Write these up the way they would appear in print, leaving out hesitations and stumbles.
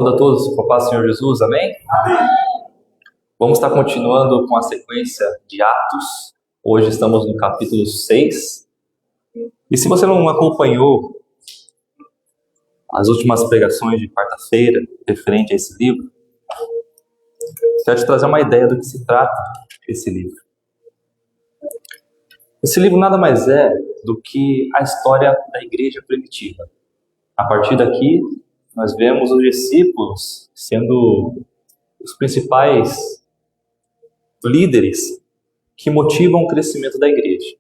A todos, com a paz do Senhor Jesus, amém? Vamos estar continuando com a sequência de Atos. Hoje estamos no capítulo 6. E se você não acompanhou as últimas pregações de quarta-feira, referente a esse livro, quero te trazer uma ideia do que se trata esse livro. Esse livro nada mais é do que a história da igreja primitiva. A partir daqui, nós vemos os discípulos sendo os principais líderes que motivam o crescimento da igreja.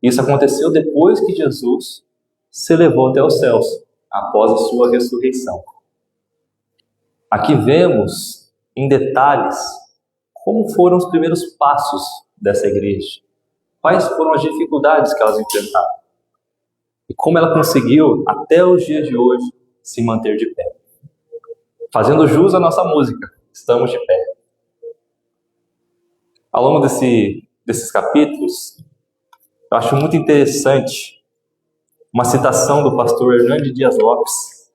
Isso aconteceu depois que Jesus se elevou até os céus, após a sua ressurreição. Aqui vemos em detalhes como foram os primeiros passos dessa igreja, quais foram as dificuldades que elas enfrentaram e como ela conseguiu, até os dias de hoje, se manter de pé. Fazendo jus à nossa música, estamos de pé. Ao longo desses capítulos, eu acho muito interessante uma citação do pastor Hernandes Dias Lopes,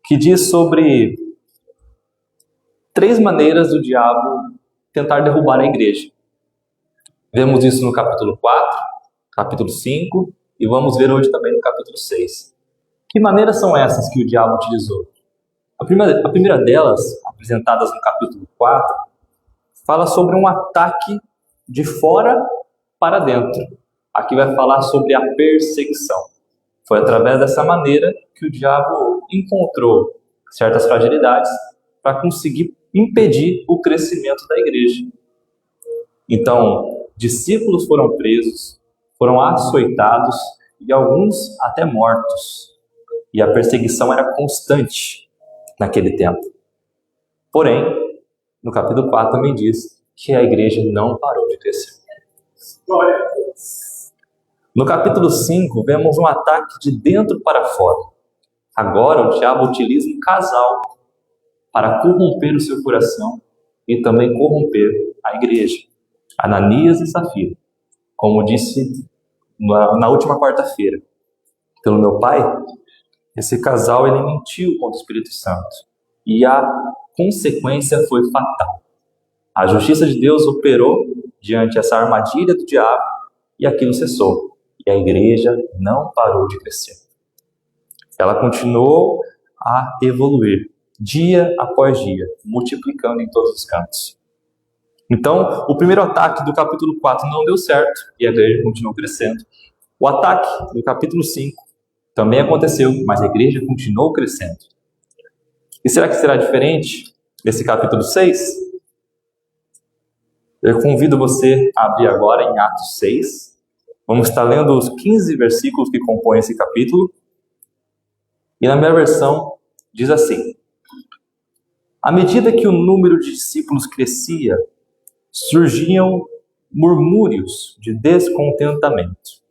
que diz sobre 3 maneiras do diabo tentar derrubar a igreja. Vemos isso no capítulo 4, capítulo 5, e vamos ver hoje também no capítulo 6. Que maneiras são essas que o diabo utilizou? A primeira delas, apresentadas no capítulo 4, fala sobre um ataque de fora para dentro. Aqui vai falar sobre a perseguição. Foi através dessa maneira que o diabo encontrou certas fragilidades para conseguir impedir o crescimento da igreja. Então, discípulos foram presos, foram açoitados e alguns até mortos. E a perseguição era constante naquele tempo. Porém, no capítulo 4 também diz que a igreja não parou de crescer. No capítulo 5, vemos um ataque de dentro para fora. Agora o diabo utiliza um casal para corromper o seu coração e também corromper a igreja. Ananias e Safira. Como disse na última quarta-feira, pelo meu pai, esse casal ele mentiu contra o Espírito Santo e a consequência foi fatal. A justiça de Deus operou diante dessa armadilha do diabo e aquilo cessou. E a igreja não parou de crescer. Ela continuou a evoluir dia após dia, multiplicando em todos os cantos. Então, o primeiro ataque do capítulo 4 não deu certo e a igreja continuou crescendo. O ataque do capítulo 5 também aconteceu, mas a igreja continuou crescendo. E será que será diferente nesse capítulo 6? Eu convido você a abrir agora em Atos 6. Vamos estar lendo os 15 versículos que compõem esse capítulo. E na minha versão diz assim: à medida que o número de discípulos crescia, surgiam murmúrios de descontentamento.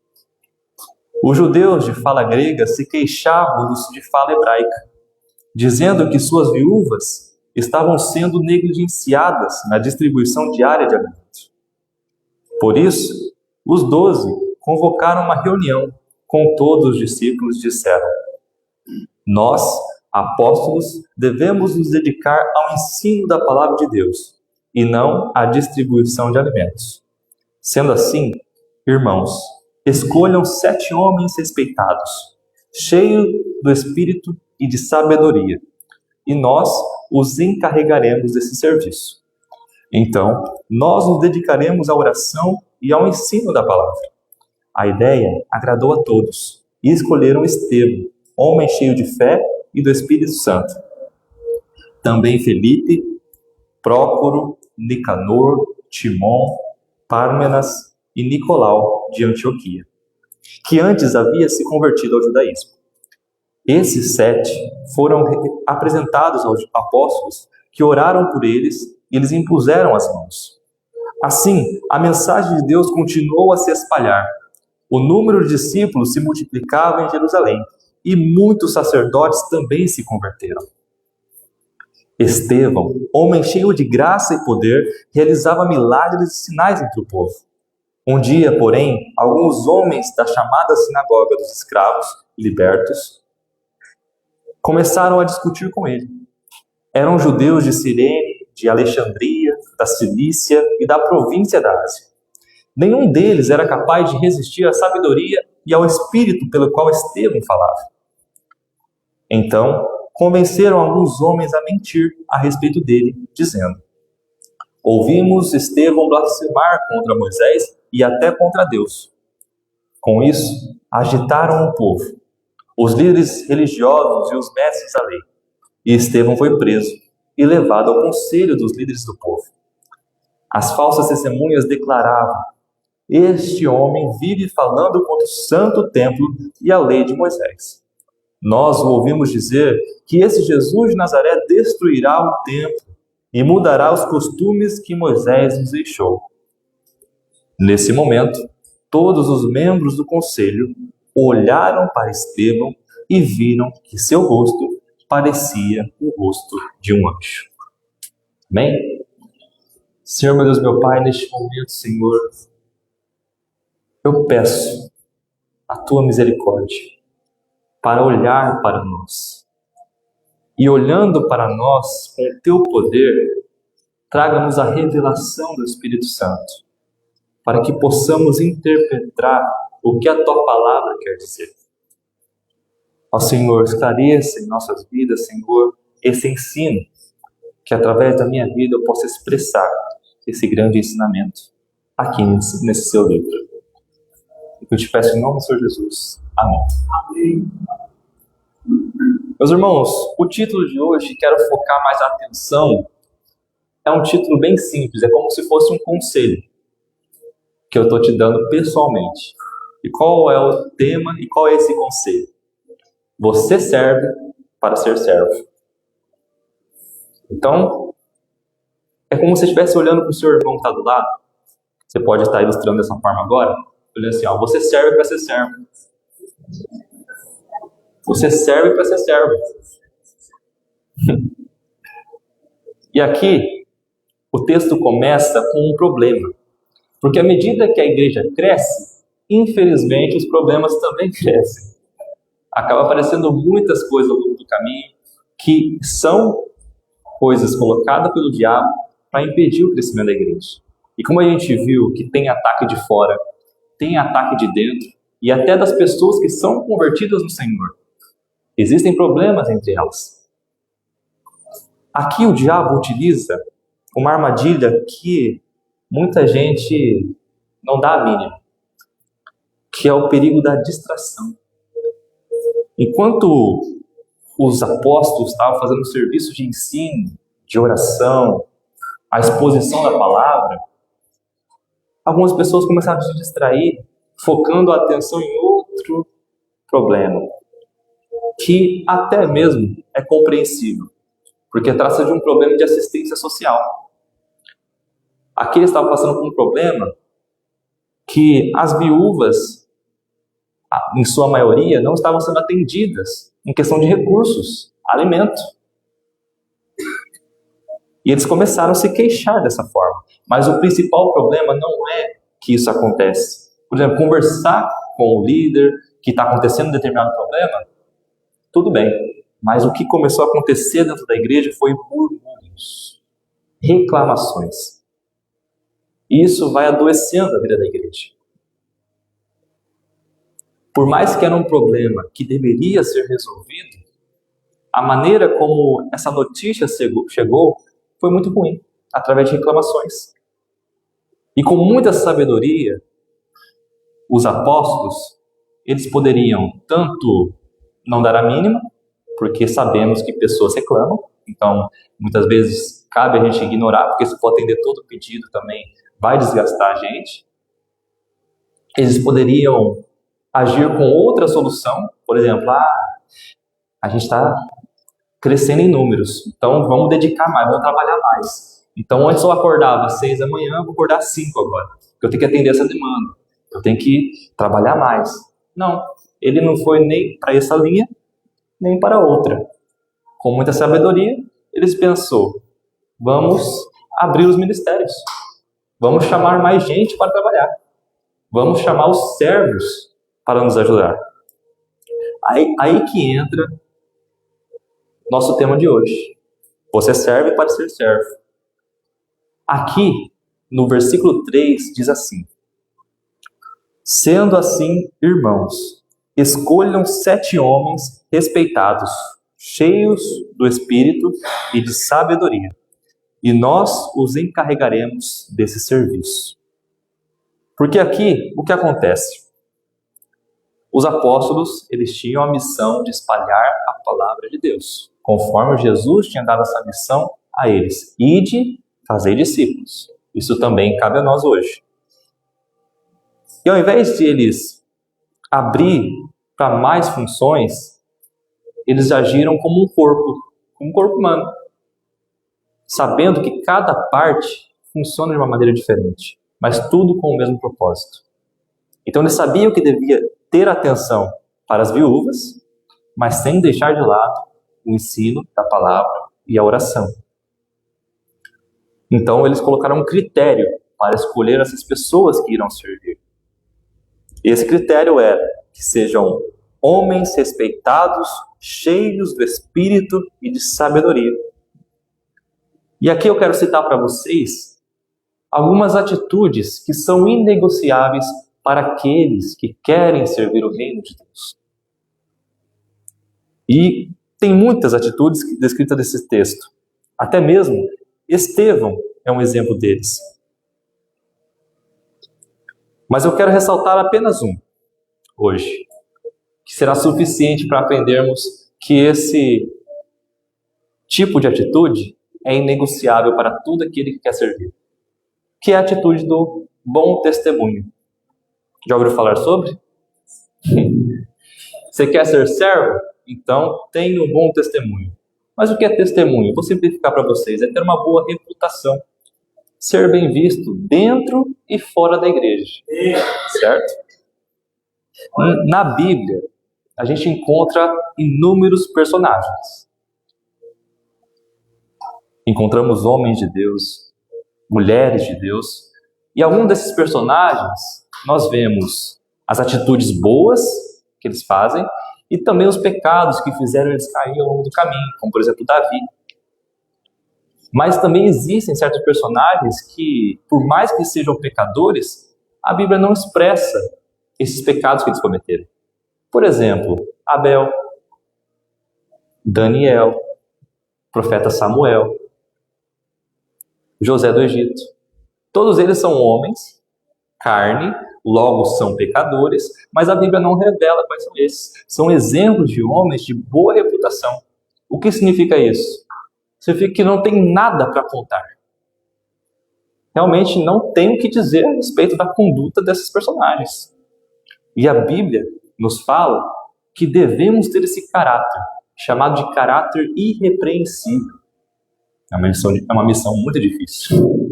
Os judeus de fala grega se queixavam dos de fala hebraica, dizendo que suas viúvas estavam sendo negligenciadas na distribuição diária de alimentos. Por isso, os 12 convocaram uma reunião com todos os discípulos e disseram: nós, apóstolos, devemos nos dedicar ao ensino da palavra de Deus e não à distribuição de alimentos. Sendo assim, irmãos, escolham 7 homens respeitados, cheios do Espírito e de sabedoria, e nós os encarregaremos desse serviço. Então, nós nos dedicaremos à oração e ao ensino da palavra. A ideia agradou a todos, e escolheram Estevão, homem cheio de fé e do Espírito Santo. Também Felipe, Prócoro, Nicanor, Timon, Pármenas e Nicolau de Antioquia, que antes havia se convertido ao judaísmo. Esses 7 foram apresentados aos apóstolos, que oraram por eles e lhes impuseram as mãos. Assim, a mensagem de Deus continuou a se espalhar. O número de discípulos se multiplicava em Jerusalém e muitos sacerdotes também se converteram. Estevão, homem cheio de graça e poder, realizava milagres e sinais entre o povo. Um dia, porém, alguns homens da chamada sinagoga dos escravos libertos começaram a discutir com ele. Eram judeus de Cirene, de Alexandria, da Cilícia e da província da Ásia. Nenhum deles era capaz de resistir à sabedoria e ao espírito pelo qual Estevão falava. Então, convenceram alguns homens a mentir a respeito dele, dizendo: ouvimos Estevão blasfemar contra Moisés e até contra Deus. Com isso, agitaram o povo, os líderes religiosos e os mestres da lei. E Estevão foi preso e levado ao conselho dos líderes do povo. As falsas testemunhas declaravam: este homem vive falando contra o santo templo e a lei de Moisés. Nós o ouvimos dizer que esse Jesus de Nazaré destruirá o templo e mudará os costumes que Moisés nos deixou. Nesse momento, todos os membros do conselho olharam para Estevão e viram que seu rosto parecia o rosto de um anjo. Amém? Senhor, meu Deus, meu Pai, neste momento, Senhor, eu peço a Tua misericórdia para olhar para nós. E olhando para nós com o Teu poder, traga-nos a revelação do Espírito Santo, para que possamos interpretar o que a Tua palavra quer dizer. Ó Senhor, esclareça em nossas vidas, Senhor, esse ensino, que através da minha vida eu possa expressar esse grande ensinamento aqui nesse seu livro. Eu te peço em nome do Senhor Jesus. Amém. Amém. Meus irmãos, o título de hoje, quero focar mais a atenção, é um título bem simples, é como se fosse um conselho que eu estou te dando pessoalmente. E qual é o tema e qual é esse conselho? Você serve para ser servo. Então, é como se você estivesse olhando para o seu irmão que está do lado. Você pode estar ilustrando dessa forma agora, olhando assim, ó, você serve para ser servo. Você serve para ser servo. E aqui, o texto começa com um problema. Porque à medida que a igreja cresce, infelizmente os problemas também crescem. Acaba aparecendo muitas coisas ao longo do caminho que são coisas colocadas pelo diabo para impedir o crescimento da igreja. E como a gente viu que tem ataque de fora, tem ataque de dentro, e até das pessoas que são convertidas no Senhor, existem problemas entre elas. Aqui o diabo utiliza uma armadilha que muita gente não dá a mínima, que é o perigo da distração. Enquanto os apóstolos estavam fazendo o serviço de ensino, de oração, a exposição da palavra, algumas pessoas começaram a se distrair, focando a atenção em outro problema, que até mesmo é compreensível, porque trata-se de um problema de assistência social. Aqui eles estavam passando por um problema que as viúvas, em sua maioria, não estavam sendo atendidas em questão de recursos, alimento. E eles começaram a se queixar dessa forma. Mas o principal problema não é que isso acontece. Por exemplo, conversar com o líder que está acontecendo um determinado problema, tudo bem. Mas o que começou a acontecer dentro da igreja foi murmúrios, reclamações. E isso vai adoecendo a vida da igreja. Por mais que era um problema que deveria ser resolvido, a maneira como essa notícia chegou foi muito ruim, através de reclamações. E com muita sabedoria, os apóstolos, eles poderiam tanto não dar a mínima, porque sabemos que pessoas reclamam, então muitas vezes cabe a gente ignorar, porque se for atender todo o pedido também vai desgastar a gente. Eles poderiam agir com outra solução, por exemplo, a gente está crescendo em números, então vamos dedicar mais, vamos trabalhar mais. Então antes eu acordava às 6 da manhã, eu vou acordar às 5 agora, porque eu tenho que atender essa demanda, eu tenho que trabalhar mais. Não, ele não foi nem para essa linha, nem para outra. Com muita sabedoria, eles pensou, vamos abrir os ministérios, vamos chamar mais gente para trabalhar, vamos chamar os servos para nos ajudar. Aí que entra nosso tema de hoje. Você serve para ser servo. Aqui, no versículo 3, diz assim: sendo assim, irmãos, escolham 7 homens respeitados, cheios do Espírito e de sabedoria, e nós os encarregaremos desse serviço. Porque aqui, o que acontece? Os apóstolos, eles tinham a missão de espalhar a palavra de Deus, conforme Jesus tinha dado essa missão a eles. Ide, fazei discípulos. Isso também cabe a nós hoje. E ao invés de eles abrir para mais funções, eles agiram como um corpo humano, sabendo que cada parte funciona de uma maneira diferente, mas tudo com o mesmo propósito. Então eles sabiam que devia ter atenção para as viúvas, mas sem deixar de lado o ensino da palavra e a oração. Então eles colocaram um critério para escolher essas pessoas que irão servir. Esse critério era que sejam homens respeitados, cheios do Espírito e de sabedoria. E aqui eu quero citar para vocês algumas atitudes que são inegociáveis para aqueles que querem servir o reino de Deus. E tem muitas atitudes descritas nesse texto. Até mesmo Estevão é um exemplo deles. Mas eu quero ressaltar apenas um hoje, que será suficiente para aprendermos que esse tipo de atitude é inegociável para todo aquele que quer servir, que é a atitude do bom testemunho. Já ouviu falar sobre? Você quer ser servo? Então tenha um bom testemunho. Mas o que é testemunho? Vou simplificar para vocês. É ter uma boa reputação. Ser bem visto dentro e fora da igreja. Certo? Na Bíblia, a gente encontra inúmeros personagens. Encontramos homens de Deus, mulheres de Deus, e algum desses personagens nós vemos as atitudes boas que eles fazem e também os pecados que fizeram eles cair ao longo do caminho, como por exemplo Davi. Mas também existem certos personagens que, por mais que sejam pecadores, a Bíblia não expressa esses pecados que eles cometeram. Por exemplo, Abel, Daniel, profeta Samuel, José do Egito. Todos eles são homens, carne, logo são pecadores, mas a Bíblia não revela quais são esses. São exemplos de homens de boa reputação. O que significa isso? Significa que não tem nada para contar. Realmente não tem o que dizer a respeito da conduta desses personagens. E a Bíblia nos fala que devemos ter esse caráter, chamado de caráter irrepreensível. É uma missão muito difícil.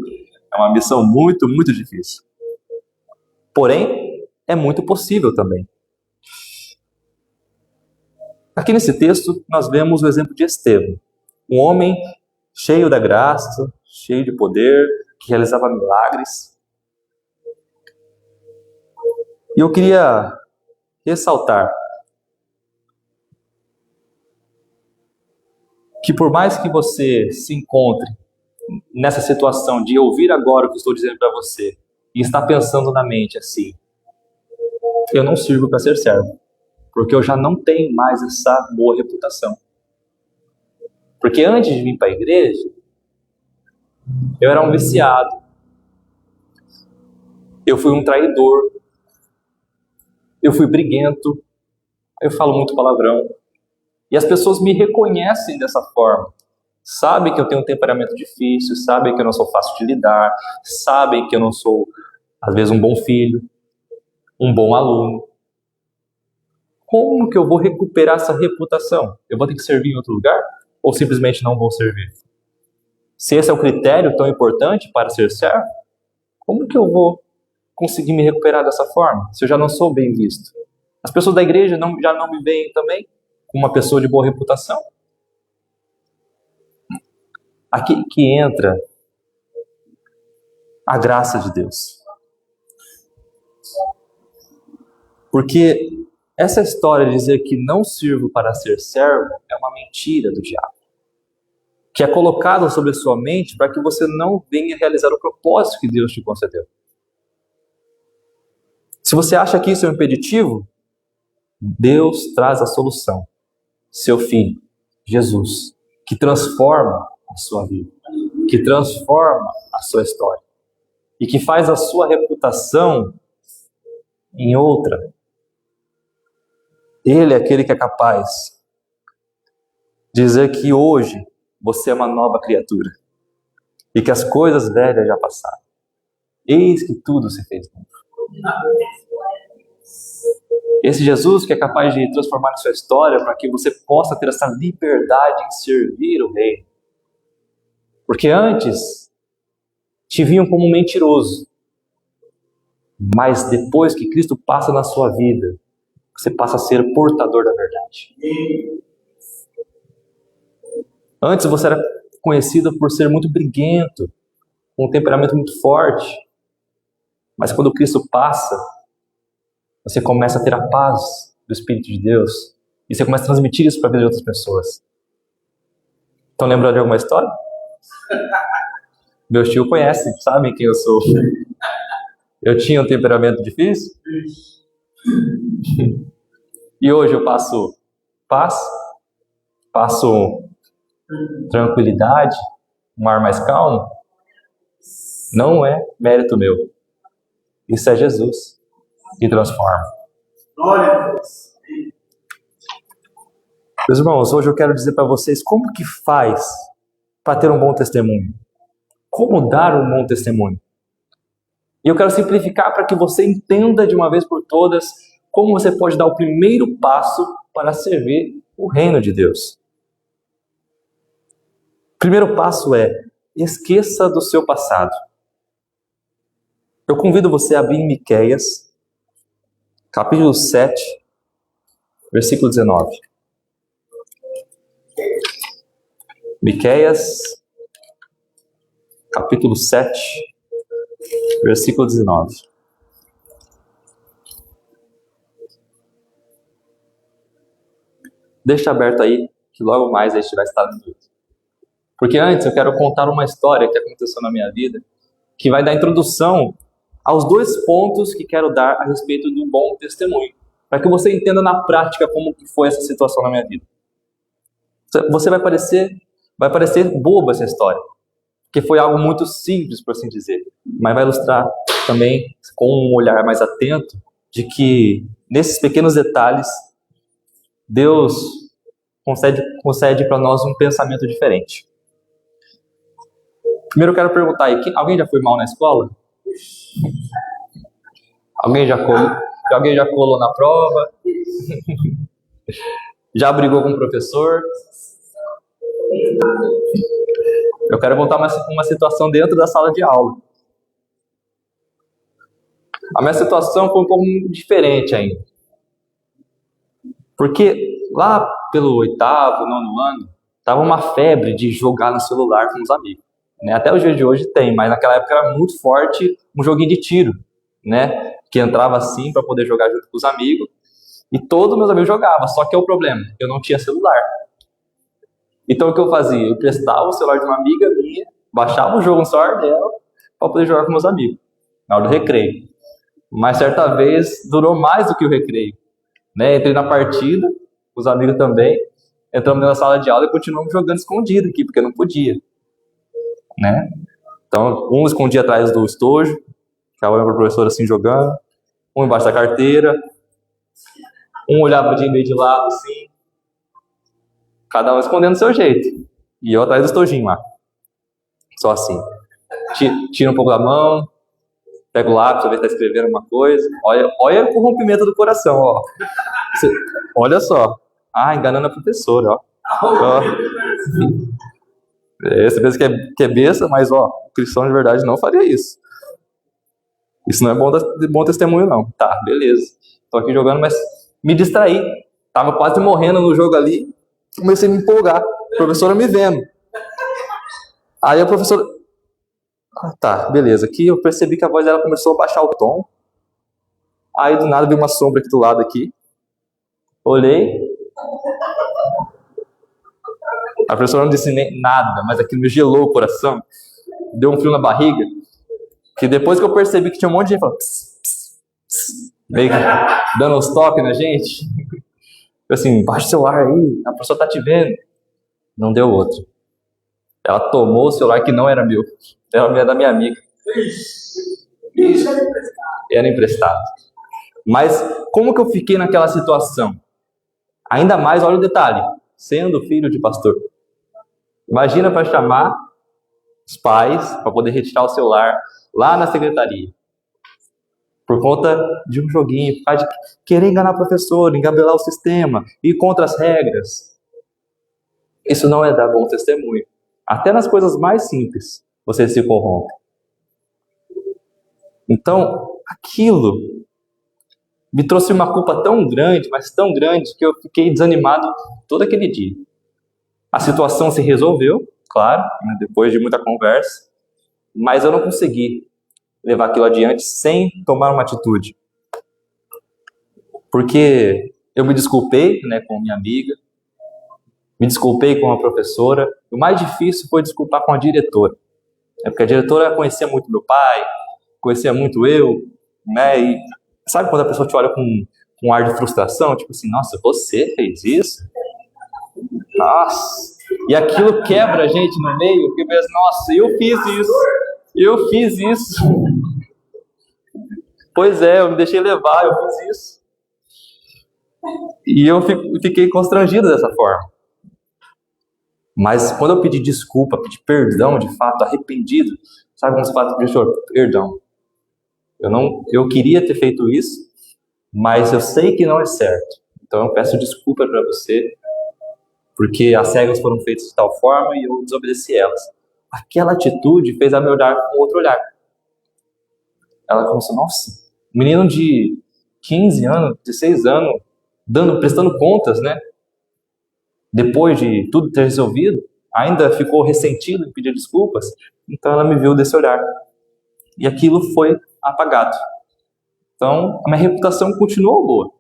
É uma missão muito, muito difícil. Porém, é muito possível também. Aqui nesse texto, nós vemos o exemplo de Estevão. Um homem cheio da graça, cheio de poder, que realizava milagres. E eu queria ressaltar que por mais que você se encontre nessa situação de ouvir agora o que estou dizendo para você e estar pensando na mente assim, eu não sirvo para ser servo, porque eu já não tenho mais essa boa reputação. Porque antes de vir para a igreja, eu era um viciado. Eu fui um traidor. Eu fui briguento. Eu falo muito palavrão. E as pessoas me reconhecem dessa forma. Sabem que eu tenho um temperamento difícil, sabem que eu não sou fácil de lidar, sabem que eu não sou, às vezes, um bom filho, um bom aluno. Como que eu vou recuperar essa reputação? Eu vou ter que servir em outro lugar? Ou simplesmente não vou servir? Se esse é o critério tão importante para ser servo, como que eu vou conseguir me recuperar dessa forma, se eu já não sou bem visto? As pessoas da igreja já não me veem também como uma pessoa de boa reputação? Aqui que entra a graça de Deus. Porque essa história de dizer que não sirvo para ser servo é uma mentira do diabo. que é colocado sobre a sua mente para que você não venha realizar o propósito que Deus te concedeu. Se você acha que isso é um impeditivo, Deus traz a solução. Seu Filho, Jesus, que transforma a sua vida, que transforma a sua história e que faz a sua reputação em outra. Ele é aquele que é capaz de dizer que hoje você é uma nova criatura e que as coisas velhas já passaram. Eis que tudo se fez novo. Esse Jesus que é capaz de transformar a sua história para que você possa ter essa liberdade em servir o Rei. Porque antes te viam como um mentiroso, mas depois que Cristo passa na sua vida, você passa a ser portador da verdade. Antes você era conhecido por ser muito briguento, com um temperamento muito forte, mas quando Cristo passa, você começa a ter a paz do Espírito de Deus e você começa a transmitir isso para a vida de outras pessoas. Estão lembrando de alguma história? Meus tios conhecem, sabem quem eu sou. Eu tinha um temperamento difícil? E hoje eu passo paz, passo tranquilidade, um ar mais calmo. Não é mérito meu. Isso é Jesus que transforma. Glória a Deus. Meus irmãos, hoje eu quero dizer para vocês como que faz para ter um bom testemunho. Como dar um bom testemunho. E eu quero simplificar para que você entenda de uma vez por todas como você pode dar o primeiro passo para servir o reino de Deus. O primeiro passo é: esqueça do seu passado. Eu convido você a abrir em Miqueias, capítulo 7, versículo 19. Miqueias, capítulo 7, versículo 19. Deixa aberto aí, que logo mais a gente vai estar lendo. Porque antes eu quero contar uma história que aconteceu na minha vida, que vai dar introdução aos dois pontos que quero dar a respeito do bom testemunho, para que você entenda na prática como que foi essa situação na minha vida. Você vai parecer boba essa história, porque foi algo muito simples, por assim dizer, mas vai ilustrar também com um olhar mais atento de que nesses pequenos detalhes Deus concede para nós um pensamento diferente. Primeiro eu quero perguntar aí, alguém já foi mal na escola? Alguém já colou na prova? Já brigou com o professor? Eu quero contar uma situação dentro da sala de aula. A minha situação foi um pouco diferente ainda. Porque lá pelo 8º, 9º ano, estava uma febre de jogar no celular com os amigos. Né? Até o dia de hoje tem, mas naquela época era muito forte um joguinho de tiro, né? Que entrava assim para poder jogar junto com os amigos. E todos meus amigos jogavam, só que é o problema, eu não tinha celular. Então o que eu fazia? Eu emprestava o celular de uma amiga minha, baixava o jogo no celular dela para poder jogar com meus amigos, na hora do recreio. Mas certa vez durou mais do que o recreio. Né? Entrei na partida, os amigos também, entramos na sala de aula e continuamos jogando escondido aqui, porque não podia. Né? Então, um escondia atrás do estojo, ficava olhando para o professor assim jogando, um embaixo da carteira, um olhava de meio de lado assim, cada um escondendo do seu jeito, e eu atrás do estojinho lá, só assim, tira um pouco da mão, pega o lápis, ver se está escrevendo uma coisa, olha o corrompimento do coração, ó. Olha só, enganando a professora, ó. Você pensa que é besta, mas ó, o cristão de verdade não faria isso. Isso não é bom testemunho, não. Tá, beleza. Tô aqui jogando, mas me distraí. Tava quase morrendo no jogo ali. Comecei a me empolgar. A professora me vendo. Aí a professora... tá, beleza. Aqui eu percebi que a voz dela começou a baixar o tom. Aí do nada veio uma sombra aqui do lado aqui. Olhei. A professora não disse nem nada, mas aquilo me gelou o coração. Deu um frio na barriga. Que depois que eu percebi que tinha um monte de gente falando, pss, pss, pss, meio que dando uns toques na gente. Eu assim, baixa o celular aí, a professora tá te vendo. Não deu outro. Ela tomou o celular que não era meu. Era da minha amiga. Era emprestado. Mas como que eu fiquei naquela situação? Ainda mais, olha o detalhe, sendo filho de pastor. Imagina para chamar os pais para poder retirar o celular lá na secretaria. Por conta de um joguinho, por causa de querer enganar o professor, engabelar o sistema, ir contra as regras. Isso não é dar bom testemunho. Até nas coisas mais simples, você se corrompe. Então, aquilo me trouxe uma culpa tão grande, mas tão grande, que eu fiquei desanimado todo aquele dia. A situação se resolveu, claro, né, depois de muita conversa, mas eu não consegui levar aquilo adiante sem tomar uma atitude. Porque eu me desculpei, né, com minha amiga, me desculpei com a professora. O mais difícil foi desculpar com a diretora. Porque a diretora conhecia muito meu pai, conhecia muito eu, né? E sabe quando a pessoa te olha com um ar de frustração? Tipo assim, nossa, você fez isso? Nossa! E aquilo quebra a gente no meio, porque pensa, nossa, eu fiz isso! Eu fiz isso! Pois é, eu me deixei levar, eu fiz isso. E eu fiquei constrangido dessa forma. Mas quando eu pedi desculpa, pedi perdão, de fato, arrependido, sabe quando você fala, professor, perdão. Eu queria ter feito isso, mas eu sei que não é certo. Então eu peço desculpa para você, porque as regras foram feitas de tal forma e eu desobedeci elas. Aquela atitude fez ela me olhar com outro olhar. Ela começou, nossa, um menino de 15 anos, 16 anos, prestando contas, né? Depois de tudo ter resolvido, ainda ficou ressentido em pedir desculpas. Então ela me viu desse olhar. E aquilo foi apagado. Então a minha reputação continuou boa.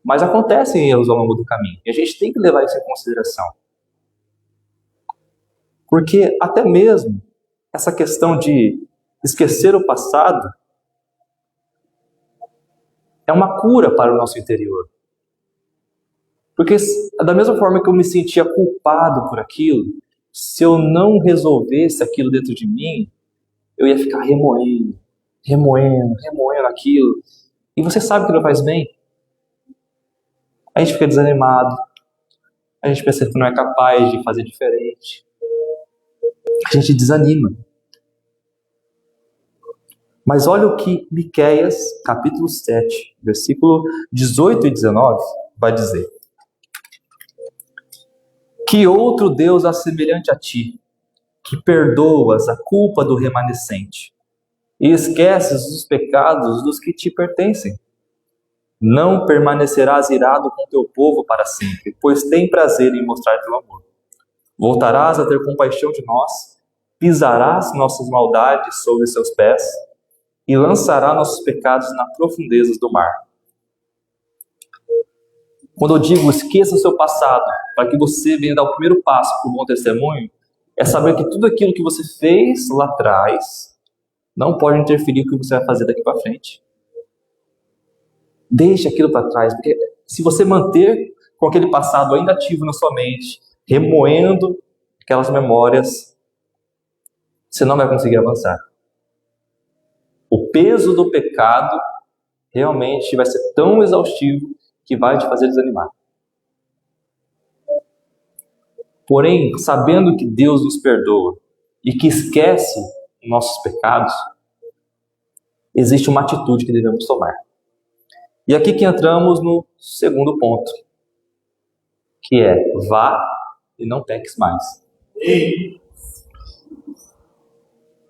Mas acontecem erros ao longo do caminho. E a gente tem que levar isso em consideração. Porque até mesmo essa questão de esquecer o passado é uma cura para o nosso interior. Porque da mesma forma que eu me sentia culpado por aquilo, se eu não resolvesse aquilo dentro de mim, eu ia ficar remoendo aquilo. E você sabe que não faz bem. A gente fica desanimado. A gente pensa que não é capaz de fazer diferente. A gente desanima. Mas olha o que Miqueias, capítulo 7, versículo 18 e 19, vai dizer. Que outro Deus há semelhante a ti, que perdoas a culpa do remanescente e esqueces os pecados dos que te pertencem. Não permanecerás irado com teu povo para sempre, pois tem prazer em mostrar teu amor. Voltarás a ter compaixão de nós, pisarás nossas maldades sobre seus pés e lançará nossos pecados nas profundezas do mar. Quando eu digo esqueça o seu passado, para que você venha dar o primeiro passo para o bom testemunho, é saber que tudo aquilo que você fez lá atrás não pode interferir com o que você vai fazer daqui para frente. Deixe aquilo para trás, porque se você manter com aquele passado ainda ativo na sua mente, remoendo aquelas memórias, você não vai conseguir avançar. O peso do pecado realmente vai ser tão exaustivo que vai te fazer desanimar. Porém, sabendo que Deus nos perdoa e que esquece nossos pecados, existe uma atitude que devemos tomar. E aqui que entramos no segundo ponto, que é vá e não peques mais.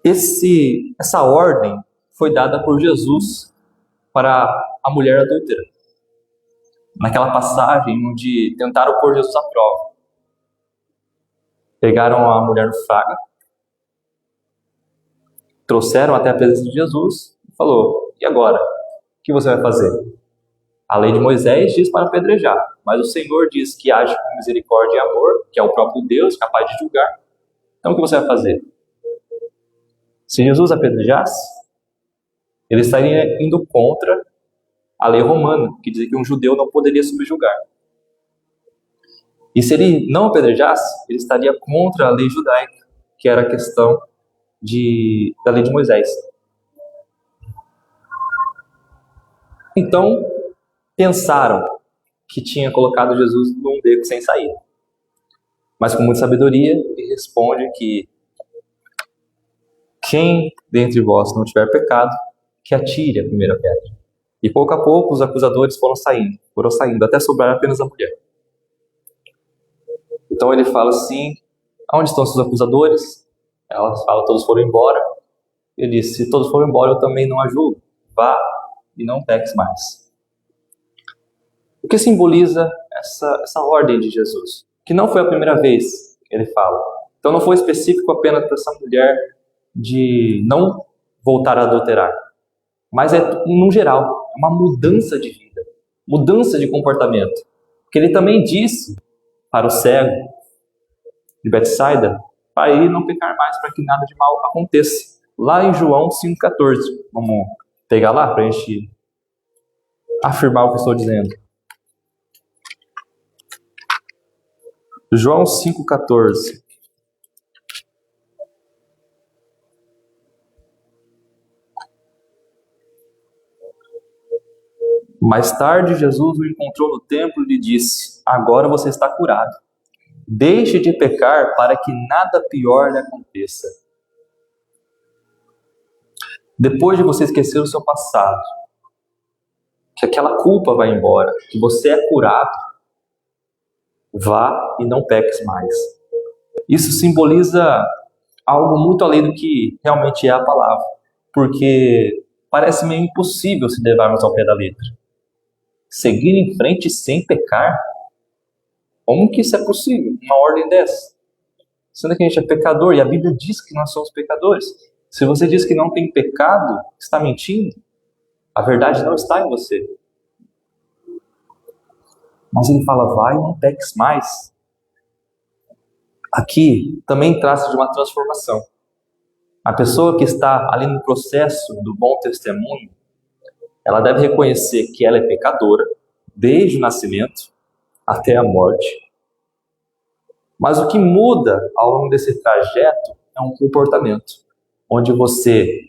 Essa ordem foi dada por Jesus para a mulher adúltera. Naquela passagem onde tentaram pôr Jesus à prova. Pegaram a mulher no fraga, trouxeram até a presença de Jesus e falou, e agora? O que você vai fazer? A lei de Moisés diz para apedrejar, mas o Senhor diz que age com misericórdia e amor, que é o próprio Deus capaz de julgar. Então o que você vai fazer? Se Jesus apedrejasse, ele estaria indo contra a lei romana, que dizia que um judeu não poderia subjugar. E se ele não apedrejasse, ele estaria contra a lei judaica, que era a questão da lei de Moisés. Então, pensaram que tinha colocado Jesus num beco sem saída. Mas com muita sabedoria, ele responde que quem dentre vós não tiver pecado, que atire a primeira pedra. E pouco a pouco os acusadores foram saindo, até sobrar apenas a mulher. Então ele fala assim: aonde estão seus acusadores? Ela fala: todos foram embora. Ele disse: se todos foram embora, eu também não a julgo. Vá e não peques mais. O que simboliza essa ordem de Jesus? Que não foi a primeira vez que ele fala. Então não foi específico apenas para essa mulher de não voltar a adulterar, mas é no geral, é uma mudança de vida, mudança de comportamento. Porque ele também disse para o cego de Betsaida para ele não pecar mais, para que nada de mal aconteça. Lá em João 5,14. Vamos pegar lá para a gente afirmar o que eu estou dizendo. João 5,14. Mais tarde, Jesus o encontrou no templo e lhe disse: agora você está curado. Deixe de pecar para que nada pior lhe aconteça. Depois de você esquecer o seu passado, que aquela culpa vai embora, que você é curado, vá e não peques mais. Isso simboliza algo muito além do que realmente é a palavra, porque parece meio impossível se levarmos ao pé da letra. Seguir em frente sem pecar? Como que isso é possível? Uma ordem dessa? Sendo que a gente é pecador e a Bíblia diz que nós somos pecadores. Se você diz que não tem pecado, está mentindo. A verdade não está em você. Mas ele fala: vai e não peques mais. Aqui também trata de uma transformação. A pessoa que está ali no processo do bom testemunho, ela deve reconhecer que ela é pecadora, desde o nascimento até a morte. Mas o que muda ao longo desse trajeto é um comportamento, onde você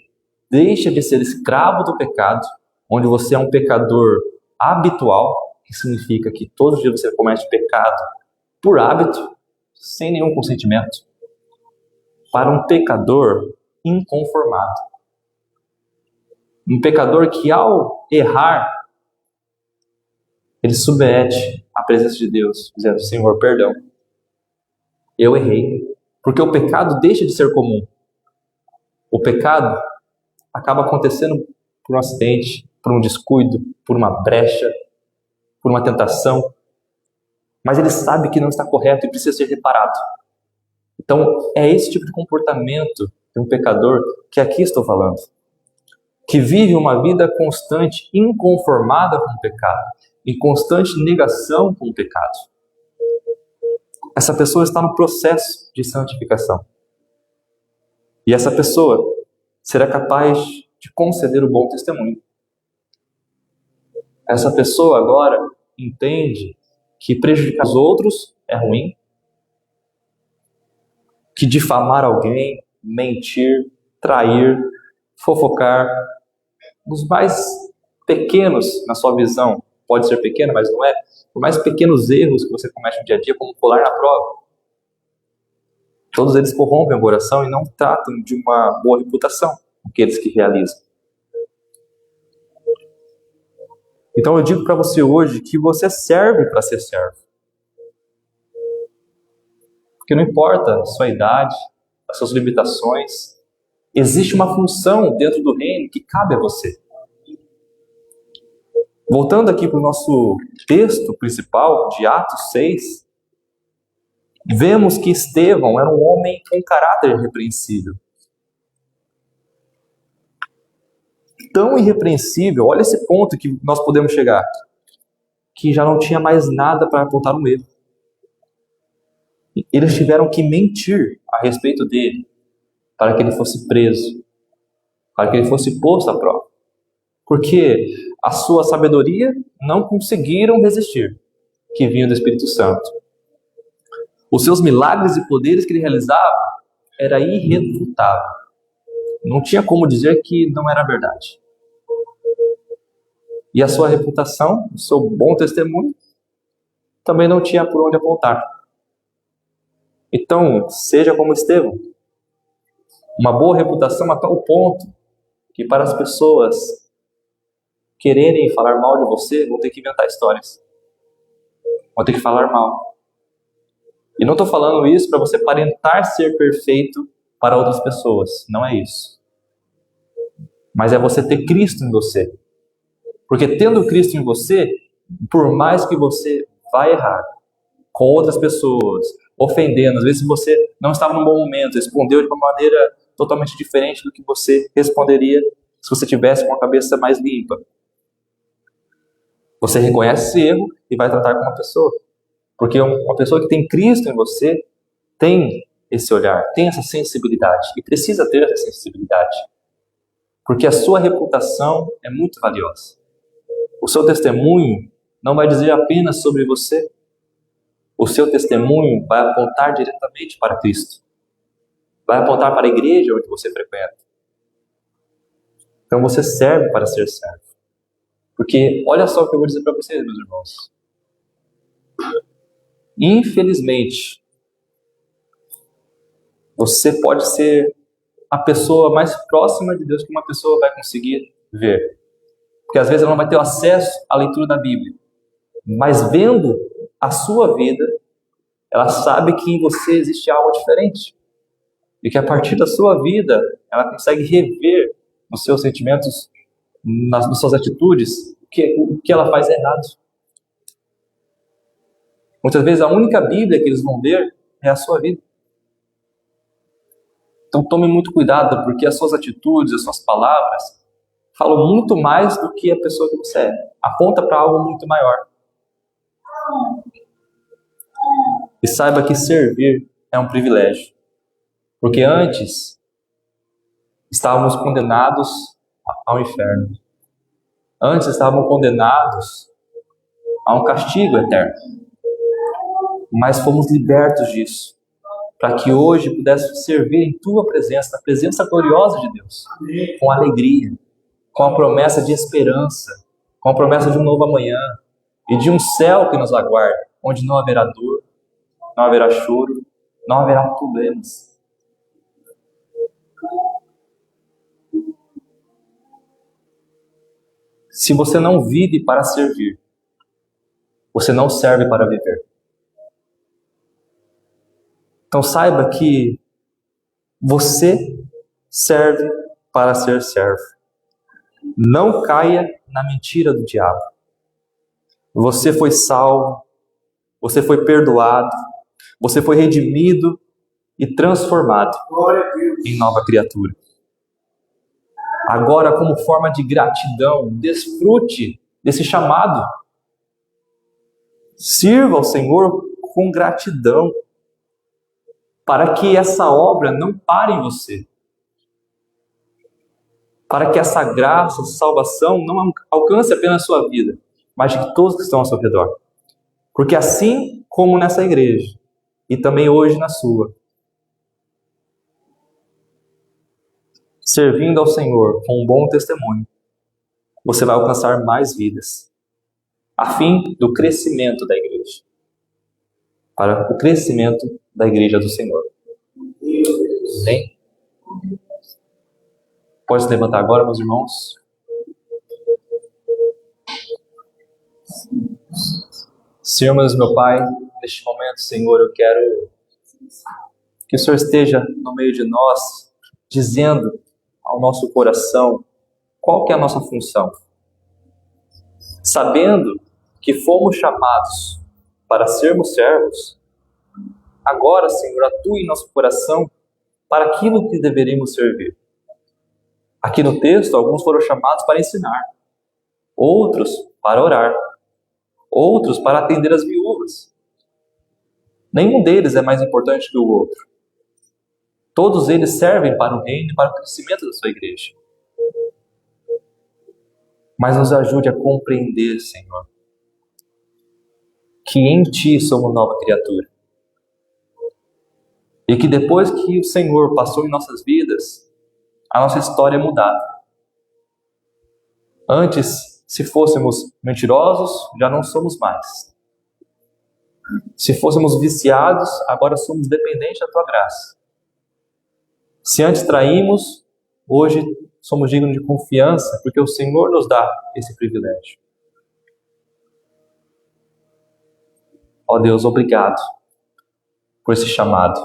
deixa de ser escravo do pecado, onde você é um pecador habitual, que significa que todos os dias você comete pecado por hábito, sem nenhum consentimento, para um pecador inconformado. Um pecador que, ao errar, ele submete à presença de Deus, dizendo: Senhor, perdão, eu errei. Porque o pecado deixa de ser comum. O pecado acaba acontecendo por um acidente, por um descuido, por uma brecha, por uma tentação. Mas ele sabe que não está correto e precisa ser reparado. Então, é esse tipo de comportamento de um pecador que aqui estou falando. Que vive uma vida constante, inconformada com o pecado, em constante negação com o pecado. Essa pessoa está no processo de santificação. E essa pessoa será capaz de conceder o bom testemunho. Essa pessoa agora entende que prejudicar os outros é ruim, que difamar alguém, mentir, trair, fofocar, os mais pequenos na sua visão, pode ser pequeno, mas não é, por mais pequenos erros que você comete no dia a dia, como colar na prova, todos eles corrompem o coração e não tratam de uma boa reputação, aqueles que realizam. Então eu digo para você hoje que você serve para ser servo. Porque não importa a sua idade, as suas limitações, existe uma função dentro do reino que cabe a você. Voltando aqui para o nosso texto principal, de Atos 6, vemos que Estevão era um homem com caráter irrepreensível. Tão irrepreensível, olha esse ponto que nós podemos chegar. que já não tinha mais nada para apontar um erro. Eles tiveram que mentir a respeito dele para que ele fosse preso, para que ele fosse posto à prova. Porque a sua sabedoria não conseguiram resistir, que vinha do Espírito Santo. Os seus milagres e poderes que ele realizava era irrefutável. Não tinha como dizer que não era verdade. E a sua reputação, o seu bom testemunho, também não tinha por onde apontar. Então, seja como Estevão, uma boa reputação a tal ponto que para as pessoas quererem falar mal de você, vão ter que inventar histórias. Vão ter que falar mal. E não estou falando isso para você aparentar ser perfeito para outras pessoas. Não é isso. Mas é você ter Cristo em você. Porque tendo Cristo em você, por mais que você vá errar com outras pessoas, ofendendo, às vezes você não estava num bom momento, respondeu de uma maneira totalmente diferente do que você responderia se você tivesse com a cabeça mais limpa. Você reconhece esse erro e vai tratar com uma pessoa. Porque uma pessoa que tem Cristo em você tem esse olhar, tem essa sensibilidade e precisa ter essa sensibilidade. Porque a sua reputação é muito valiosa. O seu testemunho não vai dizer apenas sobre você. O seu testemunho vai apontar diretamente para Cristo. Vai apontar para a igreja onde você frequenta. Então você serve para ser servo. Porque olha só o que eu vou dizer para vocês, meus irmãos. Infelizmente, você pode ser a pessoa mais próxima de Deus que uma pessoa vai conseguir ver. Porque às vezes ela não vai ter acesso à leitura da Bíblia. Mas vendo a sua vida, ela sabe que em você existe algo diferente. E que a partir da sua vida, ela consegue rever os seus sentimentos, nas suas atitudes, o que ela faz é errado. Muitas vezes a única Bíblia que eles vão ler é a sua vida. Então tome muito cuidado, porque as suas atitudes, as suas palavras falam muito mais do que a pessoa que você é. Aponta para algo muito maior. E saiba que servir é um privilégio. Porque antes estávamos condenados ao inferno. Antes estávamos condenados a um castigo eterno. Mas fomos libertos disso, para que hoje pudéssemos servir em Tua presença, na presença gloriosa de Deus, com alegria, com a promessa de esperança, com a promessa de um novo amanhã e de um céu que nos aguarda, onde não haverá dor, não haverá choro, não haverá problemas. Se você não vive para servir, você não serve para viver. Então saiba que você serve para ser servo. Não caia na mentira do diabo. Você foi salvo, você foi perdoado, você foi redimido e transformado em nova criatura. Agora, como forma de gratidão, desfrute desse chamado. Sirva ao Senhor com gratidão, para que essa obra não pare em você. Para que essa graça, essa salvação não alcance apenas a sua vida, mas de todos que estão ao seu redor. Porque assim como nessa igreja, e também hoje na sua, servindo ao Senhor com um bom testemunho, você vai alcançar mais vidas, a fim do crescimento da igreja. Para o crescimento da igreja do Senhor. Amém? Pode se levantar agora, meus irmãos. Senhor, meu Pai, neste momento, Senhor, eu quero que o Senhor esteja no meio de nós, dizendo ao nosso coração qual que é a nossa função. Sabendo que fomos chamados para sermos servos, agora, Senhor, atue em nosso coração para aquilo que deveríamos servir. Aqui no texto, alguns foram chamados para ensinar, outros para orar, outros para atender as viúvas. Nenhum deles é mais importante que o outro. Todos eles servem para o reino e para o crescimento da sua igreja. Mas nos ajude a compreender, Senhor, que em Ti somos nova criatura. E que depois que o Senhor passou em nossas vidas, a nossa história é mudada. Antes, se fôssemos mentirosos, já não somos mais. Se fôssemos viciados, agora somos dependentes da Tua graça. Se antes traímos, hoje somos dignos de confiança, porque o Senhor nos dá esse privilégio. Ó Deus, obrigado por esse chamado.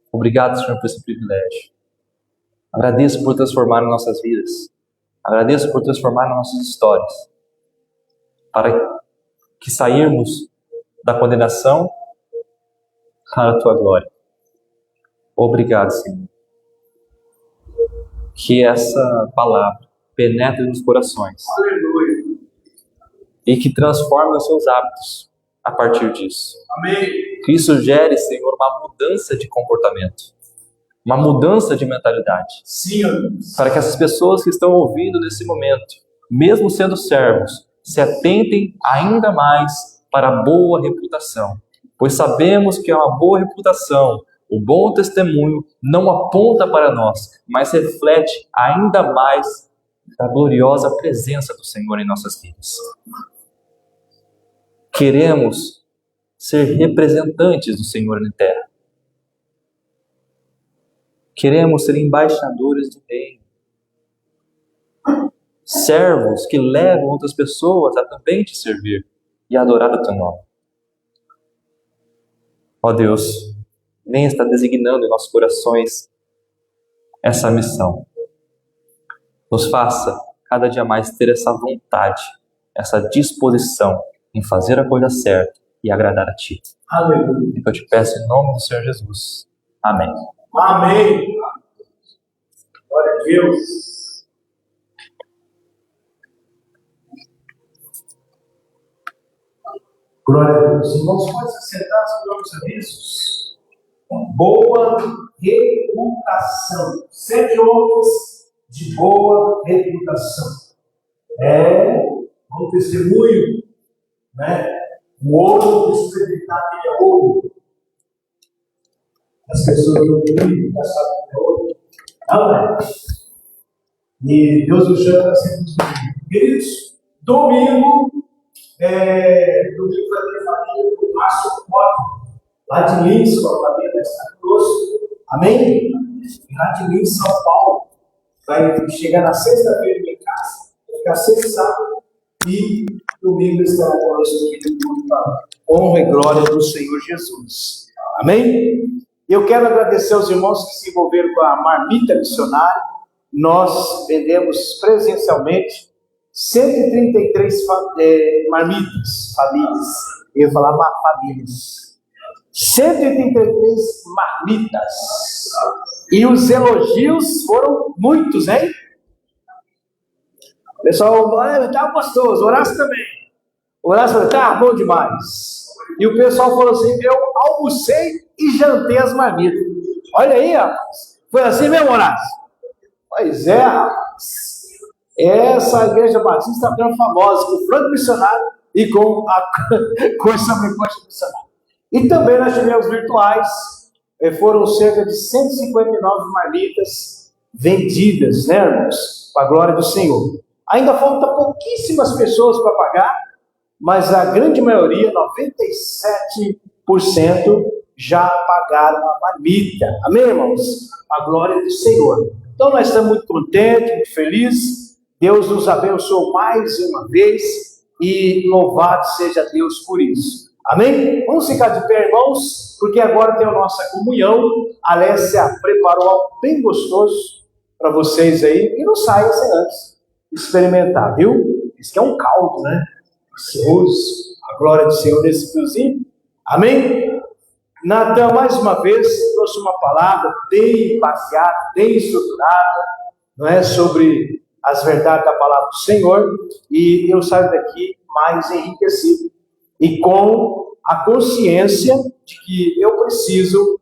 Obrigado, Senhor, por esse privilégio. Agradeço por transformar em nossas vidas. Agradeço por transformar nas nossas histórias. Para que sairmos da condenação para a Tua glória. Obrigado, Senhor. Que essa palavra penetre nos corações. Aleluia. E que transforme os seus hábitos a partir disso. Amém. Que isso gere, Senhor, uma mudança de comportamento. Uma mudança de mentalidade. Sim, ó Deus. Para que essas pessoas que estão ouvindo nesse momento, mesmo sendo servos, se atentem ainda mais para a boa reputação. Pois sabemos que uma boa reputação, o bom testemunho, não aponta para nós, mas reflete ainda mais a gloriosa presença do Senhor em nossas vidas. Queremos ser representantes do Senhor na terra. Queremos ser embaixadores do reino. Servos que levam outras pessoas a também te servir e adorar o teu nome. Ó Deus, venha estar designando em nossos corações essa missão. Nos faça cada dia mais ter essa vontade, essa disposição em fazer a coisa certa e agradar a Ti. Aleluia. Eu te peço em nome do Senhor Jesus. Amém. Amém. Glória a Deus. Glória a Deus. Irmãos, pode se sentar sobre os avisos. Boa reputação. 7 honras de boa reputação. Um testemunho, né? O ouro precisa acreditar que ele é ouro. As pessoas não têm já sabem que é ouro. Não é. E Deus nos chama a ser queridos, domingo vai ter família do Márcio Costa, lá de Lins, com a família da Santa Cruz. Amém? Lá de Lins, São Paulo. Vai chegar na sexta-feira em minha casa, vai ficar sexta, sábado e domingo estará conosco aqui para a honra e glória do Senhor Jesus. Amém? Eu quero agradecer aos irmãos que se envolveram com a marmita missionária. Nós vendemos presencialmente 133 marmitas, famílias. Eu ia falar famílias. 133 marmitas. E os elogios foram muitos, hein? O pessoal, tá gostoso. Horácio também. O Horácio falou, tá bom demais. E o pessoal falou assim, eu almocei e jantei as marmitas. Olha aí, rapaz. Foi assim mesmo, Horácio? Pois é, rapaz. Essa igreja batista está ficando famosa com o frango missionário e com essa frequência missionária. E também nós tivemos virtuais, foram cerca de 159 marmitas vendidas, né, irmãos? Para a glória do Senhor. Ainda falta pouquíssimas pessoas para pagar, mas a grande maioria, 97%, já pagaram a marmita. Amém, irmãos? A glória do Senhor. Então nós estamos muito contentes, muito felizes. Deus nos abençoou mais uma vez e louvado seja Deus por isso. Amém? Vamos ficar de pé, irmãos, porque agora tem a nossa comunhão. A Alessia preparou algo bem gostoso para vocês aí. E não saia sem antes experimentar, viu? Isso que é um caldo, né? Delicioso. A glória do Senhor nesse friozinho. Amém? Natan, mais uma vez, trouxe uma palavra bem baseada, bem estruturada, não é? Sobre as verdades da palavra do Senhor. E eu saio daqui mais enriquecido. e com a consciência de que eu preciso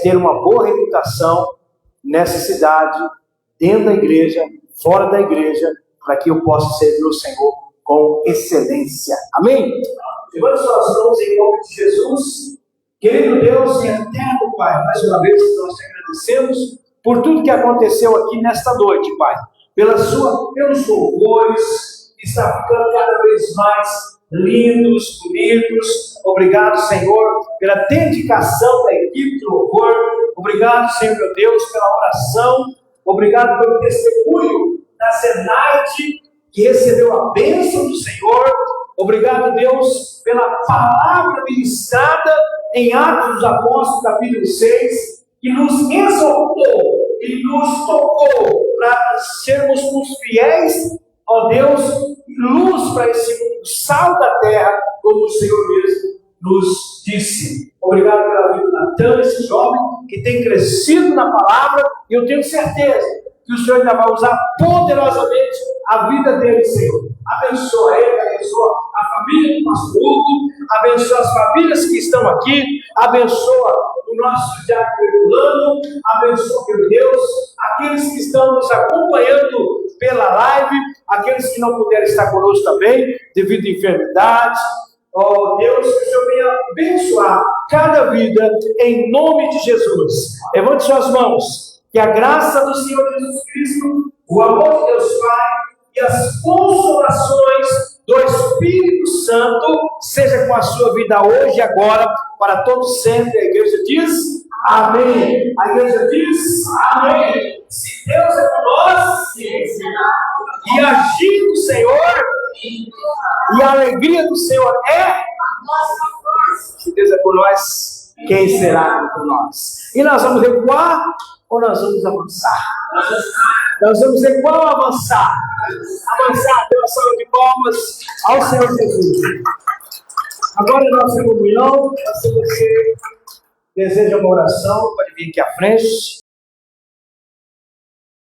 ter uma boa reputação nessa cidade, dentro da igreja, fora da igreja, para que eu possa servir o Senhor com excelência. Amém? Levante suas mãos em nome de Jesus. Querido Deus e eterno Pai, mais uma vez nós te agradecemos por tudo que aconteceu aqui nesta noite, Pai. Pelos louvores, que está ficando cada vez mais lindos, bonitos. Obrigado, Senhor, pela dedicação da equipe do louvor. Obrigado, Senhor meu Deus, pela oração. Obrigado pelo testemunho da Zenaide, que recebeu a bênção do Senhor. Obrigado, Deus, pela palavra ministrada em Atos dos Apóstolos, capítulo 6, que nos exortou e nos tocou para sermos os fiéis, ó Deus, luz para esse mundo, sal da terra, como o Senhor mesmo nos disse. Obrigado pela vida do Natan, esse jovem que tem crescido na palavra, e eu tenho certeza que o Senhor ainda vai usar poderosamente a vida dele, Senhor. Abençoa ele, abençoa a família do pastor Hugo, abençoa as famílias que estão aqui, abençoa o nosso diácono Herculano, abençoa, meu Deus, aqueles que estão nos acompanhando pela live, aqueles que não puderam estar conosco também, devido a enfermidades. Ó Deus, que o Senhor venha abençoar cada vida em nome de Jesus. Levante suas mãos, que a graça do Senhor Jesus Cristo, o amor de Deus Pai e as consolações do Espírito Santo seja com a sua vida hoje e agora, para todos sempre. A igreja diz amém. A igreja diz amém. Se Deus é por nós, e agir do Senhor, e a alegria do Senhor é, se Deus é por nós, quem será por nós? E nós vamos recuar ou nós vamos avançar? Nós vamos recuar ou avançar? Avançar, dê uma salva de palmas ao Senhor Jesus. Agora a nossa comunhão, se você deseja uma oração, pode vir aqui à frente.